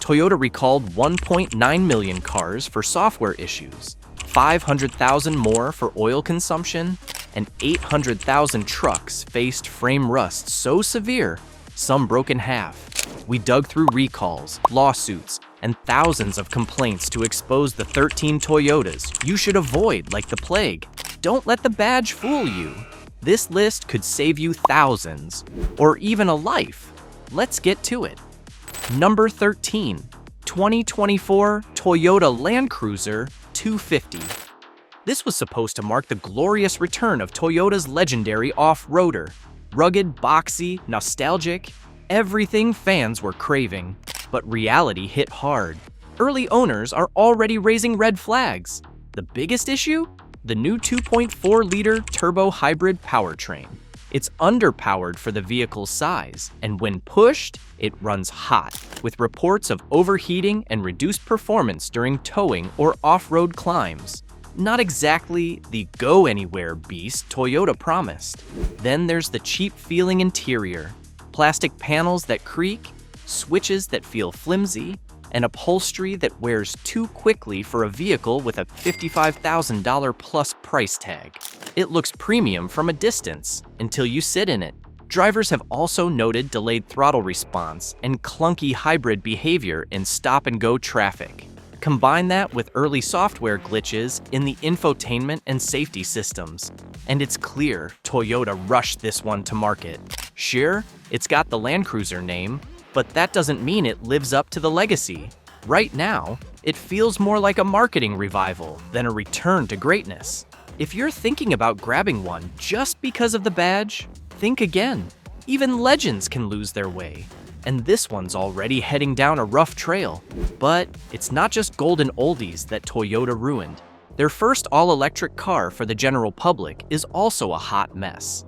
Toyota recalled 1.9 million cars for software issues, 500,000 more for oil consumption, and 800,000 trucks faced frame rust so severe, some broke in half. We dug through recalls, lawsuits, and thousands of complaints to expose the 13 Toyotas you should avoid like the plague. Don't let the badge fool you. This list could save you thousands, or even a life. Let's get to it. Number 13, 2024 Toyota Land Cruiser 250. This was supposed to mark the glorious return of Toyota's legendary off-roader. Rugged, boxy, nostalgic, everything fans were craving. But reality hit hard. Early owners are already raising red flags. The biggest issue? The new 2.4-liter turbo hybrid powertrain. It's underpowered for the vehicle's size, and when pushed, it runs hot, with reports of overheating and reduced performance during towing or off-road climbs. Not exactly the go-anywhere beast Toyota promised. Then there's the cheap-feeling interior. Plastic panels that creak, switches that feel flimsy, and upholstery that wears too quickly for a vehicle with a $55,000 plus price tag. It looks premium from a distance until you sit in it. Drivers have also noted delayed throttle response and clunky hybrid behavior in stop-and-go traffic. Combine that with early software glitches in the infotainment and safety systems, and it's clear Toyota rushed this one to market. Sure, it's got the Land Cruiser name, but that doesn't mean it lives up to the legacy. Right now, it feels more like a marketing revival than a return to greatness. If you're thinking about grabbing one just because of the badge, think again. Even legends can lose their way, and this one's already heading down a rough trail. But it's not just golden oldies that Toyota ruined. Their first all-electric car for the general public is also a hot mess.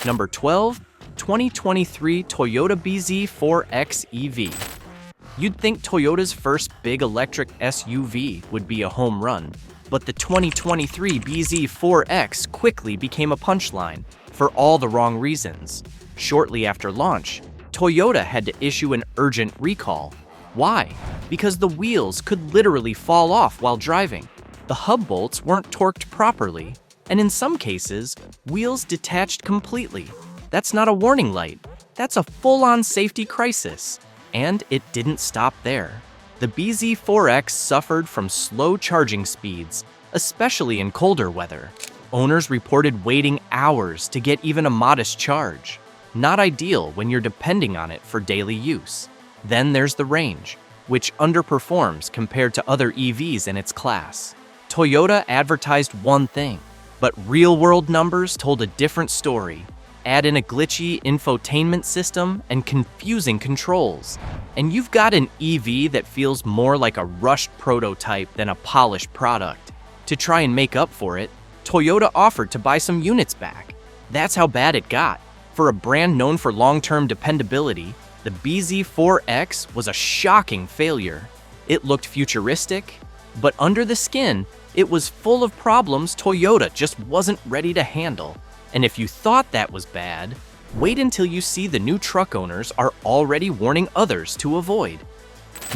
Number 12, 2023 Toyota BZ4X EV. You'd think Toyota's first big electric SUV would be a home run, but the 2023 BZ4X quickly became a punchline for all the wrong reasons. Shortly after launch, Toyota had to issue an urgent recall. Why? Because the wheels could literally fall off while driving. The hub bolts weren't torqued properly, and in some cases, wheels detached completely. That's not a warning light. That's a full-on safety crisis. And it didn't stop there. The BZ4X suffered from slow charging speeds, especially in colder weather. Owners reported waiting hours to get even a modest charge. Not ideal when you're depending on it for daily use. Then there's the range, which underperforms compared to other EVs in its class. Toyota advertised one thing, but real-world numbers told a different story. Add in a glitchy infotainment system and confusing controls, and you've got an EV that feels more like a rushed prototype than a polished product. To try and make up for it, Toyota offered to buy some units back. That's how bad it got. For a brand known for long-term dependability, the BZ4X was a shocking failure. It looked futuristic, but under the skin, it was full of problems Toyota just wasn't ready to handle. And if you thought that was bad, wait until you see the new truck owners are already warning others to avoid.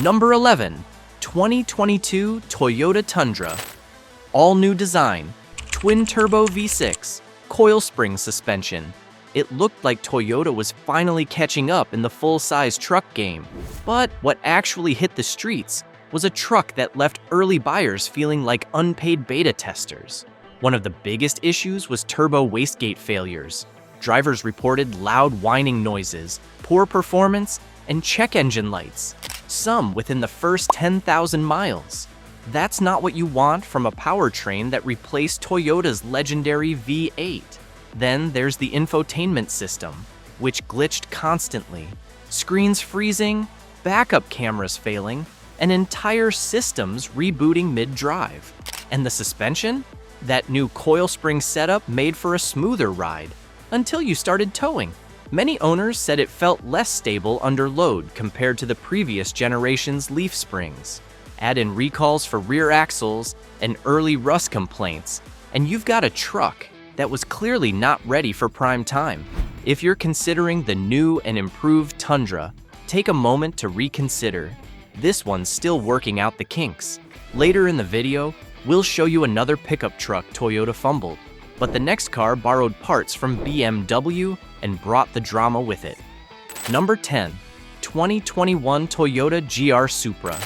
Number 11, 2022 Toyota Tundra. All new design, twin-turbo V6, coil spring suspension. It looked like Toyota was finally catching up in the full-size truck game. But what actually hit the streets was a truck that left early buyers feeling like unpaid beta testers. One of the biggest issues was turbo wastegate failures. Drivers reported loud whining noises, poor performance, and check engine lights, some within the first 10,000 miles. That's not what you want from a powertrain that replaced Toyota's legendary V8. Then there's the infotainment system, which glitched constantly. Screens freezing, backup cameras failing, and entire systems rebooting mid-drive. And the suspension? That new coil spring setup made for a smoother ride, until you started towing. Many owners said it felt less stable under load compared to the previous generation's leaf springs. Add in recalls for rear axles and early rust complaints, and you've got a truck that was clearly not ready for prime time. If you're considering the new and improved Tundra, take a moment to reconsider. This one's still working out the kinks. Later in the video, we'll show you another pickup truck Toyota fumbled, but the next car borrowed parts from BMW and brought the drama with it. Number 10. 2021 Toyota GR Supra.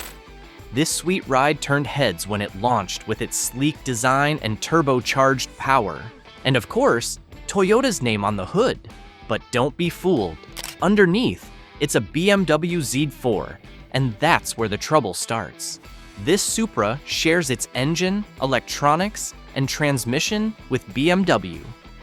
This sweet ride turned heads when it launched with its sleek design and turbocharged power. And of course, Toyota's name on the hood. But don't be fooled. Underneath, it's a BMW Z4, and that's where the trouble starts. This Supra shares its engine, electronics, and transmission with BMW.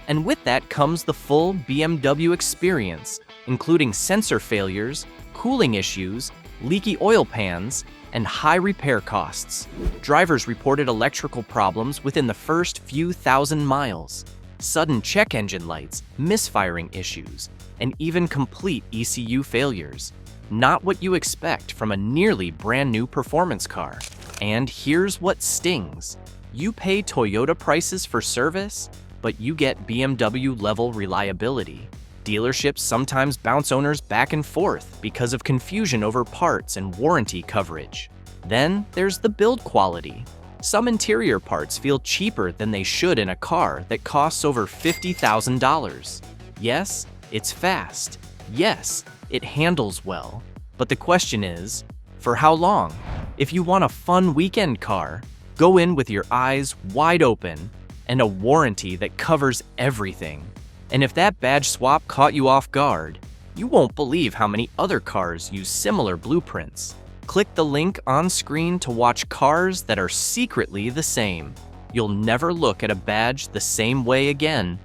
And with that comes the full BMW experience, including sensor failures, cooling issues, leaky oil pans, and high repair costs. Drivers reported electrical problems within the first few thousand miles, sudden check engine lights, misfiring issues, and even complete ECU failures. Not what you expect from a nearly brand new performance car. And here's what stings. You pay Toyota prices for service, but you get BMW-level reliability. Dealerships sometimes bounce owners back and forth because of confusion over parts and warranty coverage. Then there's the build quality. Some interior parts feel cheaper than they should in a car that costs over $50,000. Yes, it's fast. Yes, it handles well. But the question is, for how long? If you want a fun weekend car, go in with your eyes wide open and a warranty that covers everything. And if that badge swap caught you off guard, you won't believe how many other cars use similar blueprints. Click the link on screen to watch cars that are secretly the same. You'll never look at a badge the same way again.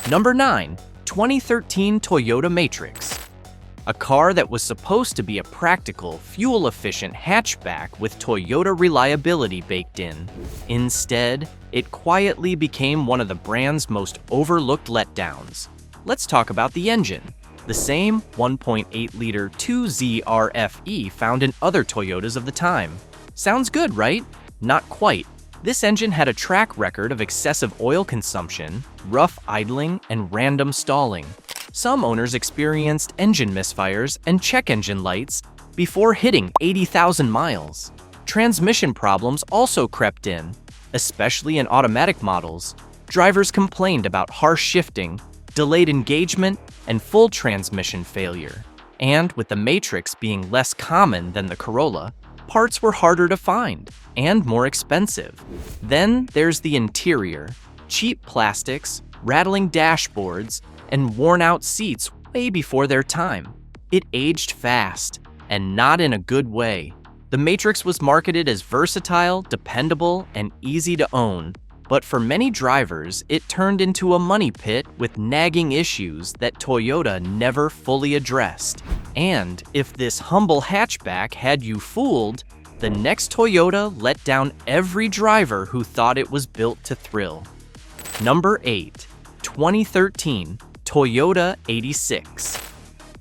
Number 9. 2013 Toyota Matrix. A car that was supposed to be a practical, fuel-efficient hatchback with Toyota reliability baked in. Instead, it quietly became one of the brand's most overlooked letdowns. Let's talk about the engine. The same 1.8-liter 2ZRFE found in other Toyotas of the time. Sounds good, right? Not quite. This engine had a track record of excessive oil consumption, rough idling, and random stalling. Some owners experienced engine misfires and check engine lights before hitting 80,000 miles. Transmission problems also crept in, especially in automatic models. Drivers complained about harsh shifting, delayed engagement, and full transmission failure. And with the Matrix being less common than the Corolla, parts were harder to find and more expensive. Then there's the interior. Cheap plastics, rattling dashboards, and worn-out seats way before their time. It aged fast, and not in a good way. The Matrix was marketed as versatile, dependable, and easy to own, but for many drivers, it turned into a money pit with nagging issues that Toyota never fully addressed. And if this humble hatchback had you fooled, the next Toyota let down every driver who thought it was built to thrill. Number 8. 2013 Toyota 86.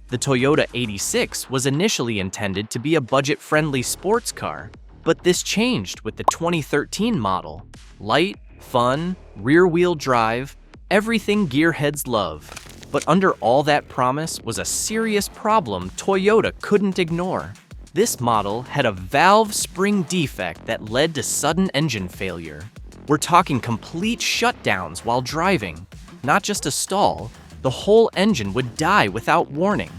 The Toyota 86 was initially intended to be a budget-friendly sports car, but this changed with the 2013 model. Light, fun, rear-wheel drive, everything gearheads love. But under all that promise was a serious problem Toyota couldn't ignore. This model had a valve spring defect that led to sudden engine failure. We're talking complete shutdowns while driving. Not just a stall, the whole engine would die without warning.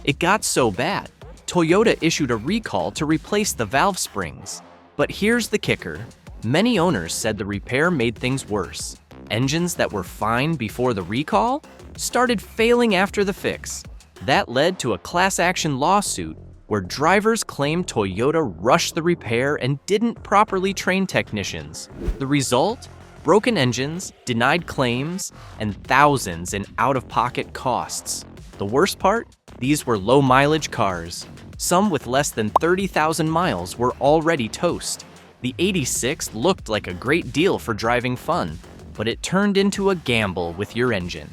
It got so bad, Toyota issued a recall to replace the valve springs. But here's the kicker. Many owners said the repair made things worse. Engines that were fine before the recall started failing after the fix. That led to a class action lawsuit where drivers claimed Toyota rushed the repair and didn't properly train technicians. The result? Broken engines, denied claims, and thousands in out-of-pocket costs. The worst part? These were low-mileage cars. Some with less than 30,000 miles were already toast. The 86 looked like a great deal for driving fun, but it turned into a gamble with your engine.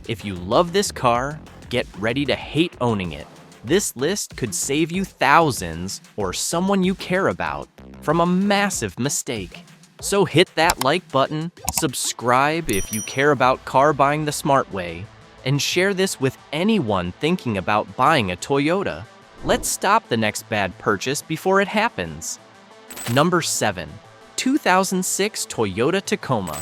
If you love this car, get ready to hate owning it. This list could save you thousands, or someone you care about, from a massive mistake. So hit that like button, subscribe if you care about car buying the smart way, and share this with anyone thinking about buying a Toyota. Let's stop the next bad purchase before it happens. Number 7. 2006 Toyota Tacoma.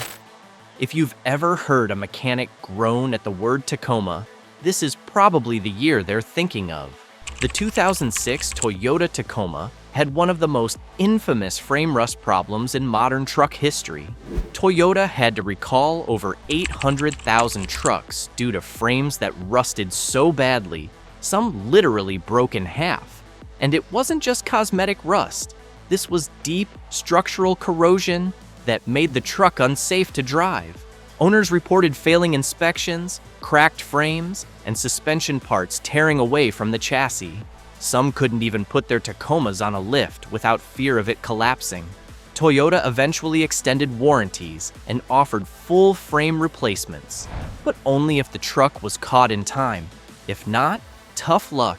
If you've ever heard a mechanic groan at the word Tacoma, this is probably the year they're thinking of. The 2006 Toyota Tacoma had one of the most infamous frame rust problems in modern truck history. Toyota had to recall over 800,000 trucks due to frames that rusted so badly, some literally broke in half. And it wasn't just cosmetic rust. This was deep structural corrosion that made the truck unsafe to drive. Owners reported failing inspections, cracked frames, and suspension parts tearing away from the chassis. Some couldn't even put their Tacomas on a lift without fear of it collapsing. Toyota eventually extended warranties and offered full frame replacements, but only if the truck was caught in time. If not, tough luck.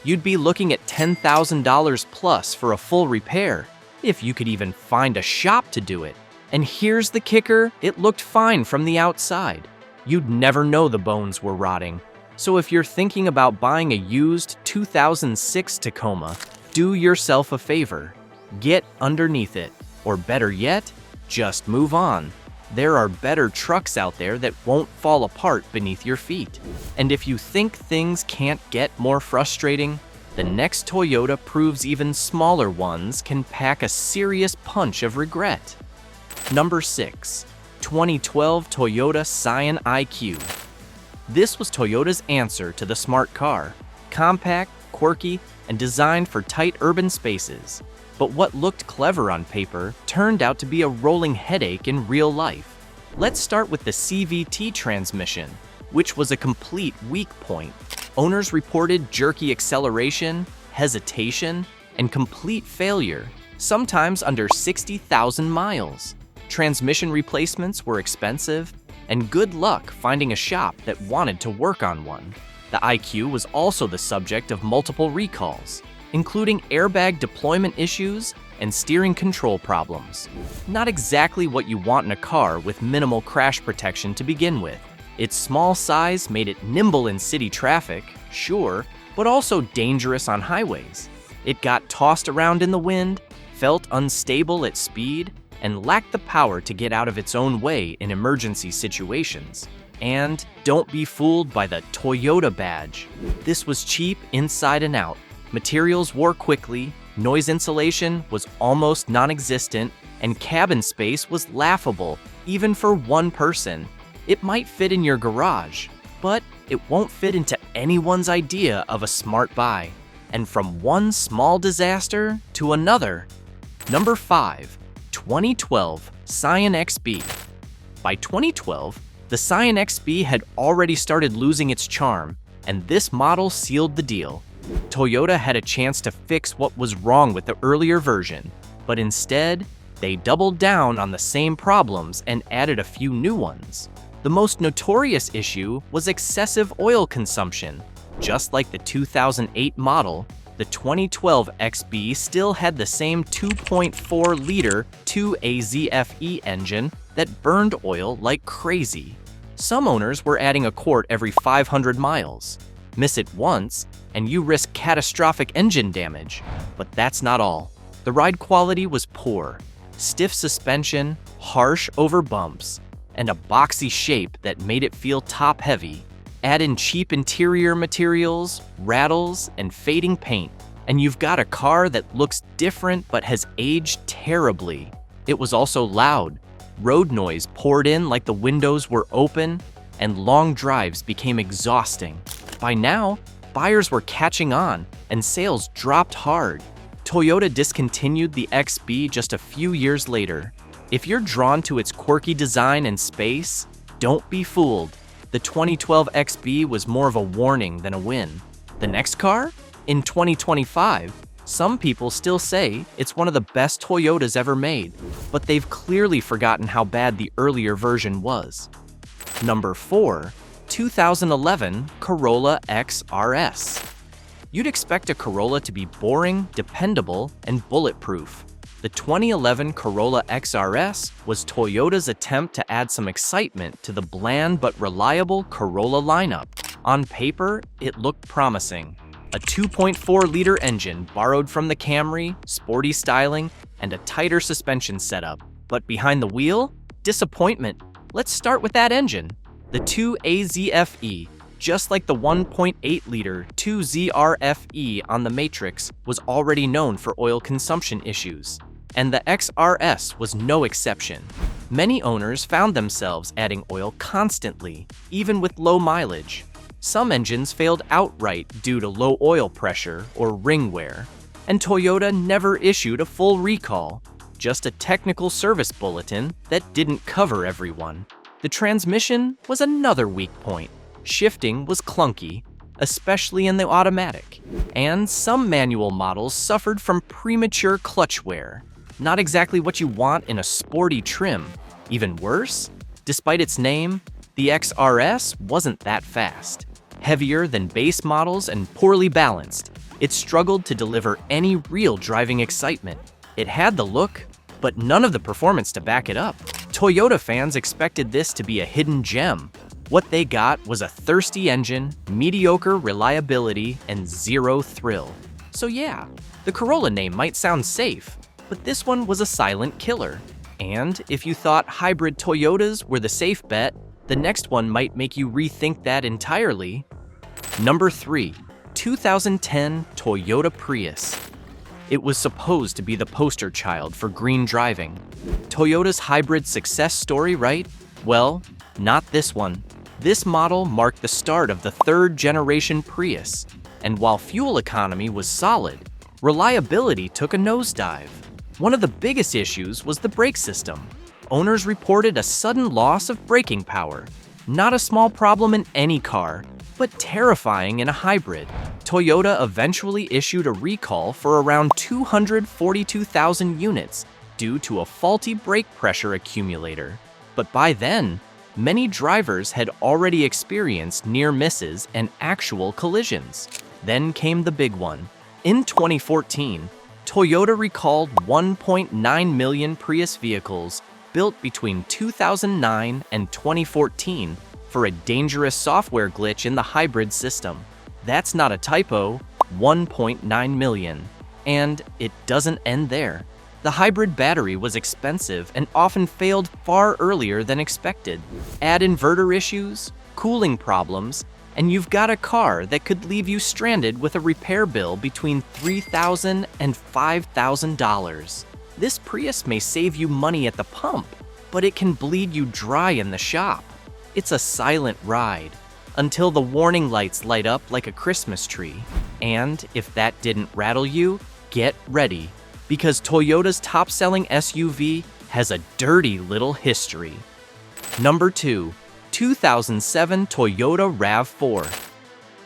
You'd be looking at $10,000 plus for a full repair, if you could even find a shop to do it. And here's the kicker, it looked fine from the outside. You'd never know the bones were rotting. So if you're thinking about buying a used 2006 Tacoma, do yourself a favor. Get underneath it, or better yet, just move on. There are better trucks out there that won't fall apart beneath your feet. And if you think things can't get more frustrating, the next Toyota proves even smaller ones can pack a serious punch of regret. Number 6. 2012 Toyota Scion IQ. This was Toyota's answer to the smart car. Compact, quirky, and designed for tight urban spaces. But what looked clever on paper turned out to be a rolling headache in real life. Let's start with the CVT transmission, which was a complete weak point. Owners reported jerky acceleration, hesitation, and complete failure, sometimes under 60,000 miles. Transmission replacements were expensive, and good luck finding a shop that wanted to work on one. The IQ was also the subject of multiple recalls, including airbag deployment issues and steering control problems. Not exactly what you want in a car with minimal crash protection to begin with. Its small size made it nimble in city traffic, sure, but also dangerous on highways. It got tossed around in the wind, felt unstable at speed, and lacked the power to get out of its own way in emergency situations. And don't be fooled by the Toyota badge. This was cheap inside and out. Materials wore quickly, noise insulation was almost non-existent, and cabin space was laughable, even for one person. It might fit in your garage, but it won't fit into anyone's idea of a smart buy. And from one small disaster to another. Number 5. 2012 Scion XB. By 2012, the Scion XB had already started losing its charm, and this model sealed the deal. Toyota had a chance to fix what was wrong with the earlier version, but instead, they doubled down on the same problems and added a few new ones. The most notorious issue was excessive oil consumption. Just like the 2008 model, the 2012 XB still had the same 2.4-liter 2AZFE engine that burned oil like crazy. Some owners were adding a quart every 500 miles. Miss it once, and you risk catastrophic engine damage. But that's not all. The ride quality was poor. Stiff suspension, harsh over bumps, and a boxy shape that made it feel top-heavy. Add in cheap interior materials, rattles, and fading paint, and you've got a car that looks different but has aged terribly. It was also loud. Road noise poured in like the windows were open, and long drives became exhausting. By now, buyers were catching on, and sales dropped hard. Toyota discontinued the XB just a few years later. If you're drawn to its quirky design and space, don't be fooled. The 2012 XB was more of a warning than a win. The next car? In 2025, some people still say it's one of the best Toyotas ever made, but they've clearly forgotten how bad the earlier version was. Number 4. 2011 Corolla XRS. You'd expect a Corolla to be boring, dependable, and bulletproof. The 2011 Corolla XRS was Toyota's attempt to add some excitement to the bland but reliable Corolla lineup. On paper, it looked promising. A 2.4-liter engine borrowed from the Camry, sporty styling, and a tighter suspension setup. But behind the wheel? Disappointment. Let's start with that engine. The 2AZFE, just like the 1.8-liter 2ZRFE on the Matrix, was already known for oil consumption issues. And the XRS was no exception. Many owners found themselves adding oil constantly, even with low mileage. Some engines failed outright due to low oil pressure or ring wear, and Toyota never issued a full recall, just a technical service bulletin that didn't cover everyone. The transmission was another weak point. Shifting was clunky, especially in the automatic, and some manual models suffered from premature clutch wear. Not exactly what you want in a sporty trim. Even worse, despite its name, the XRS wasn't that fast. Heavier than base models and poorly balanced, it struggled to deliver any real driving excitement. It had the look, but none of the performance to back it up. Toyota fans expected this to be a hidden gem. What they got was a thirsty engine, mediocre reliability, and zero thrill. So yeah, the Corolla name might sound safe, but this one was a silent killer. And if you thought hybrid Toyotas were the safe bet, the next one might make you rethink that entirely. Number 3, 2010 Toyota Prius. It was supposed to be the poster child for green driving. Toyota's hybrid success story, right? Well, not this one. This model marked the start of the third-generation Prius, and while fuel economy was solid, reliability took a nosedive. One of the biggest issues was the brake system. Owners reported a sudden loss of braking power. Not a small problem in any car, but terrifying in a hybrid. Toyota eventually issued a recall for around 242,000 units due to a faulty brake pressure accumulator. But by then, many drivers had already experienced near misses and actual collisions. Then came the big one. In 2014, Toyota recalled 1.9 million Prius vehicles built between 2009 and 2014 for a dangerous software glitch in the hybrid system. That's not a typo, 1.9 million. And it doesn't end there. The hybrid battery was expensive and often failed far earlier than expected. Add inverter issues, cooling problems, and you've got a car that could leave you stranded with a repair bill between $3,000 and $5,000. This Prius may save you money at the pump, but it can bleed you dry in the shop. It's a silent ride, until the warning lights light up like a Christmas tree. And if that didn't rattle you, get ready, because Toyota's top-selling SUV has a dirty little history. Number 2, 2007 Toyota RAV4.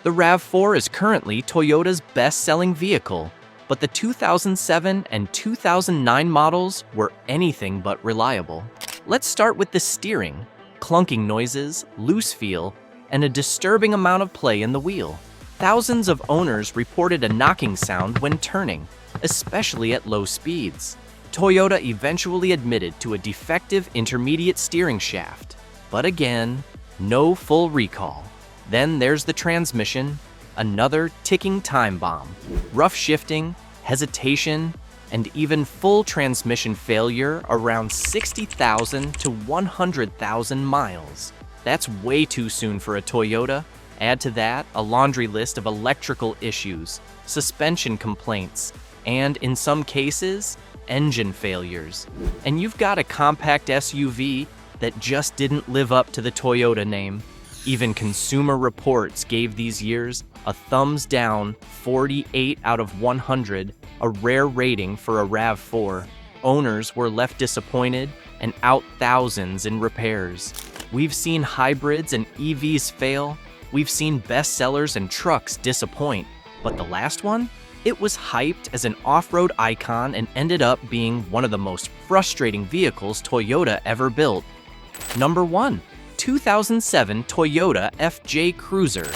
The RAV4 is currently Toyota's best-selling vehicle, but the 2007 and 2009 models were anything but reliable. Let's start with the steering. Clunking noises, loose feel, and a disturbing amount of play in the wheel. Thousands of owners reported a knocking sound when turning, especially at low speeds. Toyota eventually admitted to a defective intermediate steering shaft. But again, no full recall. Then there's the transmission, another ticking time bomb. Rough shifting, hesitation, and even full transmission failure around 60,000 to 100,000 miles. That's way too soon for a Toyota. Add to that a laundry list of electrical issues, suspension complaints, and in some cases, engine failures. And you've got a compact SUV that just didn't live up to the Toyota name. Even Consumer Reports gave these years a thumbs down 48 out of 100, a rare rating for a RAV4. Owners were left disappointed and out thousands in repairs. We've seen hybrids and EVs fail. We've seen bestsellers and trucks disappoint. But the last one? It was hyped as an off-road icon and ended up being one of the most frustrating vehicles Toyota ever built. Number 1, 2007 Toyota FJ Cruiser.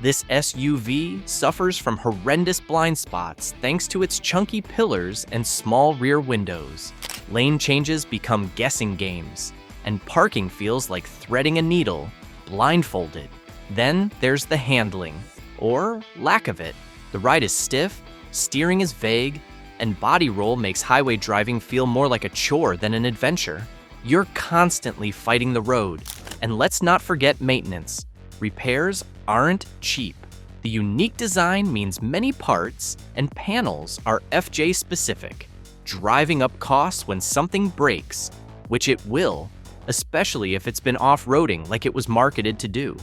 This SUV suffers from horrendous blind spots thanks to its chunky pillars and small rear windows. Lane changes become guessing games, and parking feels like threading a needle, blindfolded. Then there's the handling. or lack of it. The ride is stiff, steering is vague, and body roll makes highway driving feel more like a chore than an adventure. You're constantly fighting the road. And let's not forget maintenance. Repairs aren't cheap. The unique design means many parts and panels are FJ specific, driving up costs when something breaks, which it will, especially if it's been off-roading like it was marketed to do.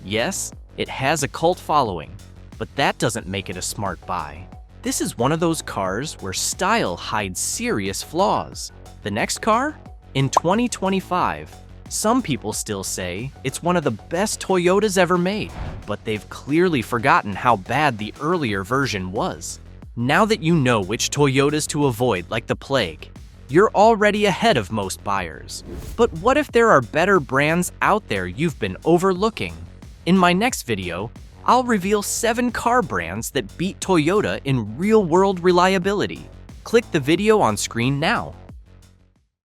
Yes, it has a cult following, but that doesn't make it a smart buy. This is one of those cars where style hides serious flaws. The next car? In 2025, some people still say it's one of the best Toyotas ever made, but they've clearly forgotten how bad the earlier version was. Now that you know which Toyotas to avoid like the plague, you're already ahead of most buyers. But what if there are better brands out there you've been overlooking? In my next video, I'll reveal 7 car brands that beat Toyota in real-world reliability. Click the video on screen now.